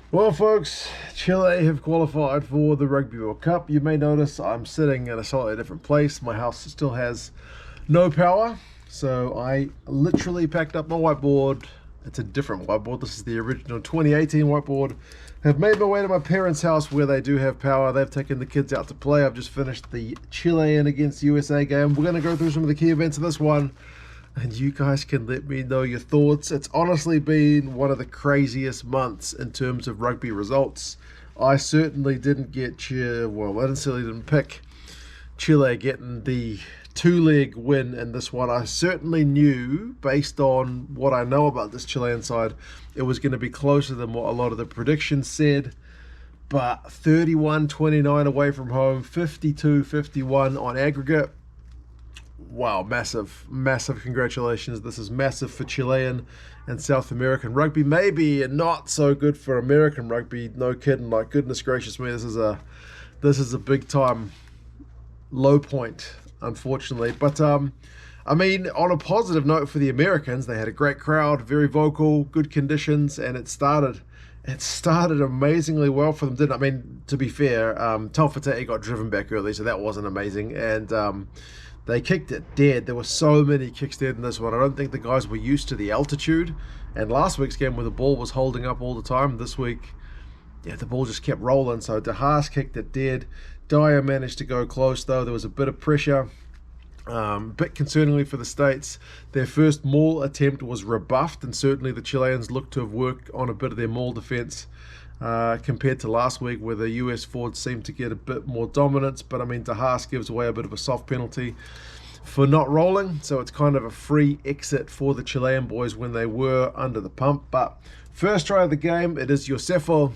Well, folks, Chile have qualified for the Rugby World Cup. You may notice I'm sitting in a slightly different place. My house still has no power, so I literally packed up my whiteboard. It's a different whiteboard. This is the original 2018 whiteboard. Have made my way to my parents' house where they do have power. They've taken the kids out to play. I've just finished the Chilean against USA game. We're going to go through some of the key events of this one, and you guys can let me know your thoughts. It's honestly been one of the craziest months in terms of rugby results. I certainly didn't didn't pick Chile getting the two-leg win in this one. I certainly knew, based on what I know about this Chilean side, it was going to be closer than what a lot of the predictions said. But 31-29 away from home, 52-51 on aggregate. Wow, massive congratulations. This is massive for Chilean and South American rugby. Maybe not so good for American rugby. No kidding. Like, goodness gracious me, this is a big time low point, unfortunately. But I mean, on a positive note for the Americans, they had a great crowd, very vocal, good conditions, and it started amazingly well for them, didn't it? I mean, to be fair, Taufete'e got driven back early, so that wasn't amazing. And they kicked it dead. There were so many kicks dead in this one. I don't think the guys were used to the altitude. And last week's game where the ball was holding up all the time, this week, yeah, the ball just kept rolling. So De Haas kicked it dead. Dyer managed to go close, though. There was a bit of pressure. Bit concerningly for the States, their first maul attempt was rebuffed, and certainly the Chileans looked to have worked on a bit of their maul defense compared to last week, where the US forwards seemed to get a bit more dominance. But I mean, De Haas gives away a bit of a soft penalty for not rolling, so it's kind of a free exit for the Chilean boys when they were under the pump. But first try of the game, it is Josefo.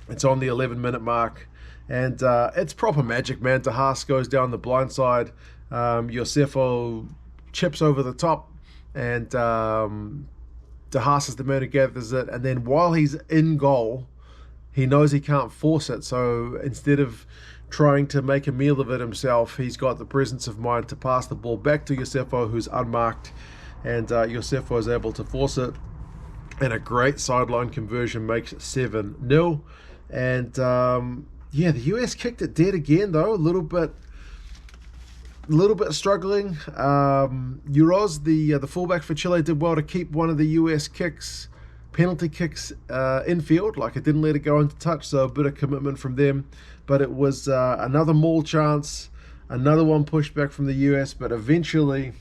It's on the 11-minute mark, and it's proper magic, man. De Haas goes down the blind side. Josefo chips over the top, and De Haas is the man who gathers it. And then while he's in goal, he knows he can't force it. So instead of trying to make a meal of it himself, he's got the presence of mind to pass the ball back to Josefo, who's unmarked, and Josefo is able to force it. And a great sideline conversion makes it 7-0. And yeah, the US kicked it dead again, though, a little bit struggling. Uroz, the fullback for Chile, did well to keep one of the US penalty kicks infield. Like, it didn't let it go into touch, so a bit of commitment from them. But it was another maul chance, another one pushed back from the US, but eventually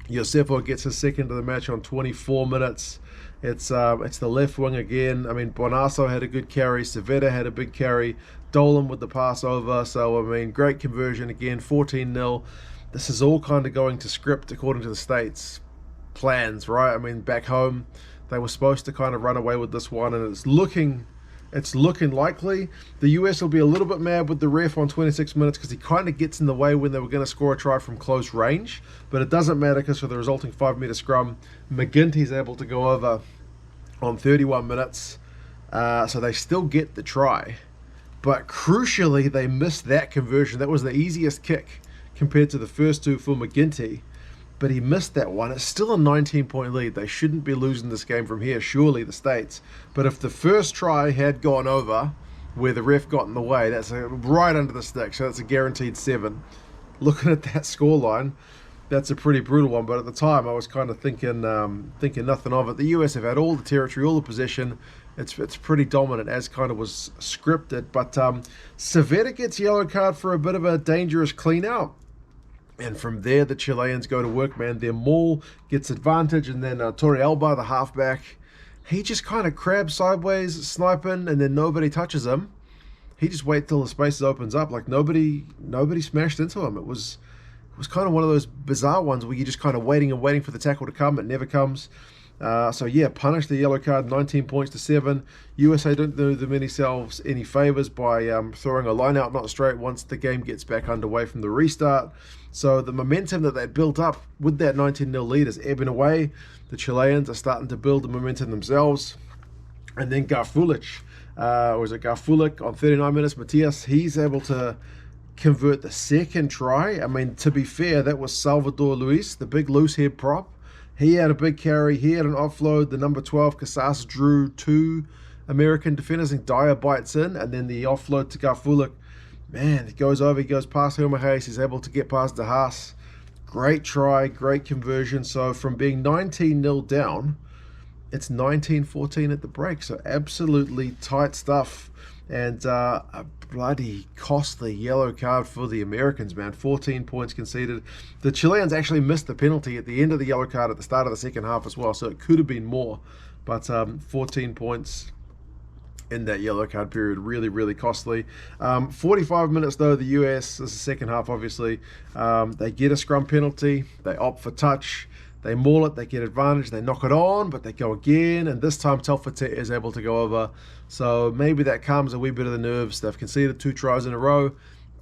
Josefo gets his second of the match on 24 minutes. It's the left wing again. I mean, Bonasso had a good carry, Savetta had a big carry, Dolan with the pass over. So, I mean, great conversion again, 14-0. This is all kind of going to script according to the States' plans, right? I mean, back home, they were supposed to kind of run away with this one, and it's looking likely. The US will be a little bit mad with the ref on 26 minutes because he kind of gets in the way when they were going to score a try from close range. But it doesn't matter because for the resulting 5-meter scrum, McGinty's able to go over on 31 minutes. So they still get the try. But crucially, they missed that conversion. That was the easiest kick compared to the first two for McGinty. But he missed that one. It's still a 19-point lead. They shouldn't be losing this game from here, surely, the States. But if the first try had gone over, where the ref got in the way, that's right under the stick, so that's a guaranteed 7. Looking at that scoreline, that's a pretty brutal one. But at the time, I was kind of thinking nothing of it. The US have had all the territory, all the possession. It's pretty dominant, as kind of was scripted. But Savetta gets yellow card for a bit of a dangerous clean-out. And from there, the Chileans go to work, man. Their maul gets advantage, and then Torrealba, the halfback, he just kind of crabs sideways, sniping, and then nobody touches him. He just waits till the spaces opens up. Like, nobody smashed into him. It was kind of one of those bizarre ones where you're just kind of waiting and waiting for the tackle to come. It never comes. So yeah, punish the yellow card, 19 points to 7. USA don't do themselves any favors by throwing a line out not straight once the game gets back underway from the restart. So the momentum that they built up with that 19-0 lead is ebbing away. The Chileans are starting to build the momentum themselves. And then Garfulich, on 39 minutes, Matias, he's able to convert the second try. I mean, to be fair, that was Salvador Luis, the big loose head prop. He had a big carry. He had an offload. The number 12, Casas, drew two American defenders, and Dyer bites in, and then the offload to Garfulik. Man, it goes over, he goes past Hermahays, he's able to get past De Haas. Great try, great conversion. So from being 19-0 down, it's 19-14 at the break. So absolutely tight stuff. And a bloody costly yellow card for the Americans, man. 14 points conceded. The Chileans actually missed the penalty at the end of the yellow card at the start of the second half as well, so it could have been more. But 14 points in that yellow card period, really, really costly. 45 minutes though, the US, this is the second half obviously, they get a scrum penalty, they opt for touch, they maul it, they get advantage, they knock it on, but they go again, and this time Telfate is able to go over. So maybe that calms a wee bit of the nerves. They've conceded 2 tries in a row.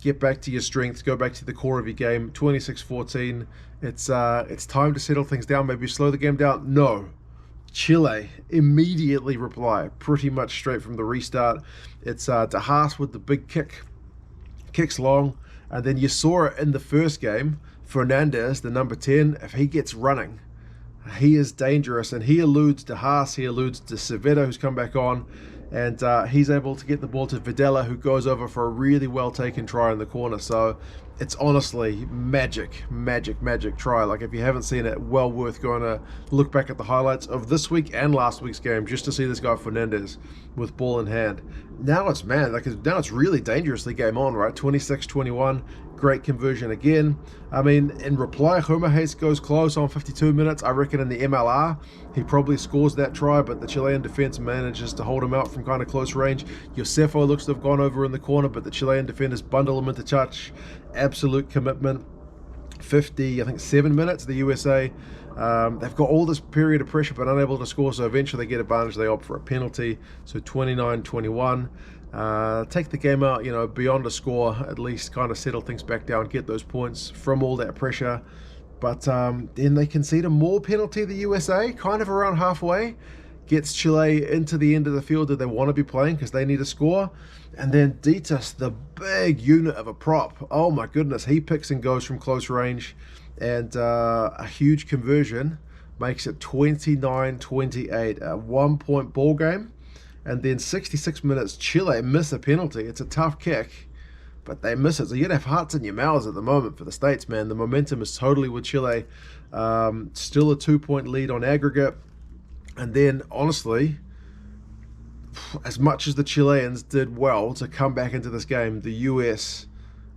Get back to your strength, go back to the core of your game. 26-14. It's time to settle things down, maybe slow the game down. No. Chile immediately reply, pretty much straight from the restart. It's De Haas with the big kick, kicks long, and then you saw it in the first game. Fernandez, the number 10, if he gets running, he is dangerous, and he eludes De Haas, he eludes De Cerveta, who's come back on, and he's able to get the ball to Videla, who goes over for a really well taken try in the corner. So it's honestly magic try. Like, if you haven't seen it, well worth going to look back at the highlights of this week and last week's game just to see this guy Fernandez with ball in hand. Now it's, man, like, now it's really dangerously game on, right? 26-21. Great conversion again. I mean, in reply, Hermahays goes close on 52 minutes. I reckon in the MLR, he probably scores that try, but the Chilean defense manages to hold him out from kind of close range. Josefo looks to have gone over in the corner, but the Chilean defenders bundle him into touch. Absolute commitment. 7 minutes, the USA. They've got all this period of pressure, but unable to score, so eventually they get advantage. They opt for a penalty, so 29-21. Take the game out, beyond a score, at least kind of settle things back down, get those points from all that pressure. But then they concede a more penalty, the USA, kind of around halfway. Gets Chile into the end of the field that they want to be playing because they need a score. And then Ditas, the big unit of a prop, oh my goodness, he picks and goes from close range. And a huge conversion makes it 29-28, a 1-point ball game. And then 66 minutes, Chile miss a penalty. It's a tough kick, but they miss it. So you'd have hearts in your mouths at the moment for the States, man. The momentum is totally with Chile. Still a 2-point lead on aggregate. And then, honestly, as much as the Chileans did well to come back into this game, the US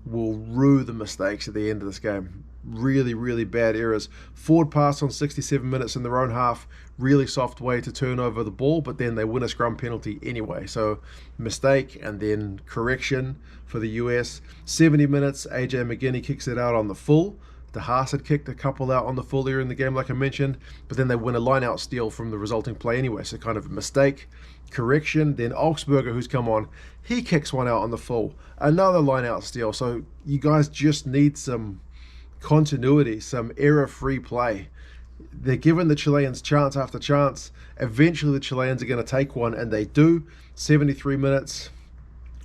will rue the mistakes at the end of this game. Really, really bad errors. Forward pass on 67 minutes in their own half. Really soft way to turn over the ball, but then they win a scrum penalty anyway. So mistake and then correction for the US. 70 minutes, AJ McGinney kicks it out on the full. De Haas had kicked a couple out on the full earlier in the game, like I mentioned, but then they win a line-out steal from the resulting play anyway. So kind of a mistake, correction. Then Augsburger, who's come on, he kicks one out on the full. Another line-out steal. So you guys just need some continuity, some error-free play. They're giving the Chileans chance after chance. Eventually the Chileans are going to take one, and they do. 73 minutes.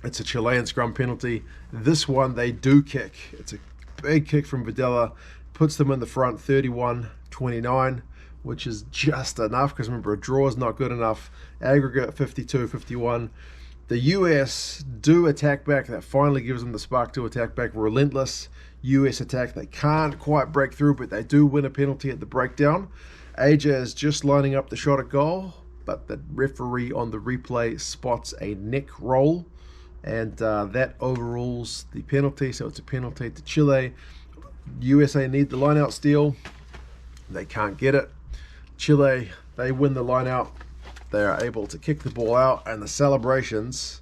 It's a Chilean scrum penalty. This one they do kick. It's a big kick from Videla. Puts them in the front 31-29, which is just enough because remember, a draw is not good enough. Aggregate 52-51. The US do attack back. That finally gives them the spark to attack back. Relentless US attack. They can't quite break through, but they do win a penalty at the breakdown. AJ is just lining up the shot at goal, but the referee on the replay spots a neck roll, and that overrules the penalty. So it's a penalty to Chile. USA need the line out steal. They can't get it. Chile, they win the line out. They are able to kick the ball out, and the celebrations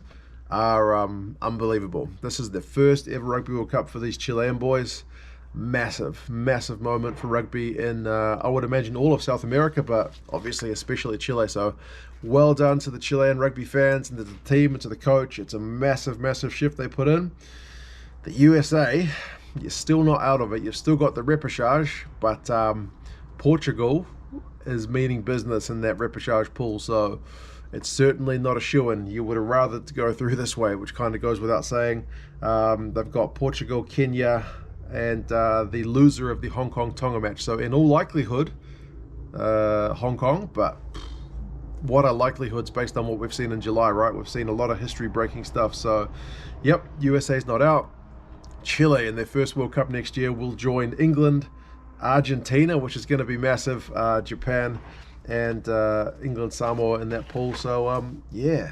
are unbelievable. This is the first ever Rugby World Cup for these Chilean boys. Massive moment for rugby in, I would imagine, all of South America, but obviously especially Chile. So well done to the Chilean rugby fans and to the team and to the coach. It's a massive shift they put in. The USA, you're still not out of it. You've still got the repechage, but Portugal is meaning business in that repechage pool. So it's certainly not a shoo-in. You would have rather to go through this way, which kind of goes without saying. They've got Portugal, Kenya, and the loser of the Hong Kong Tonga match. So in all likelihood, Hong Kong, but what are likelihoods based on what we've seen in July, right? We've seen a lot of history breaking stuff. So yep, USA's not out. Chile in their first World Cup next year will join England, Argentina, which is going to be massive, Japan, and England, Samoa in that pool. So yeah,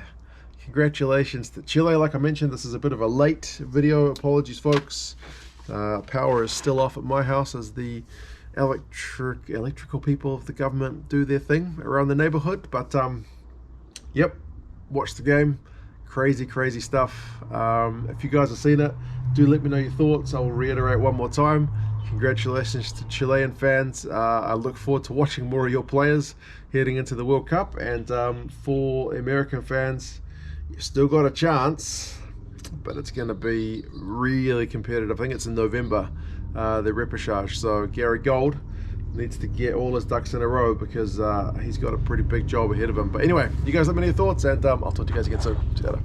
congratulations to Chile. Like I mentioned, this is a bit of a late video. Apologies, folks. Power is still off at my house as the electrical people of the government do their thing around the neighborhood. But yep, watch the game. Crazy stuff. If you guys have seen it, do let me know your thoughts. I will reiterate one more time, congratulations to Chilean fans. I look forward to watching more of your players heading into the World Cup. And for American fans, you still got a chance, but it's going to be really competitive. I think it's in November, the repechage. So Gary Gold needs to get all his ducks in a row, because he's got a pretty big job ahead of him. But anyway, you guys let me know your thoughts, and I'll talk to you guys again soon. See you later.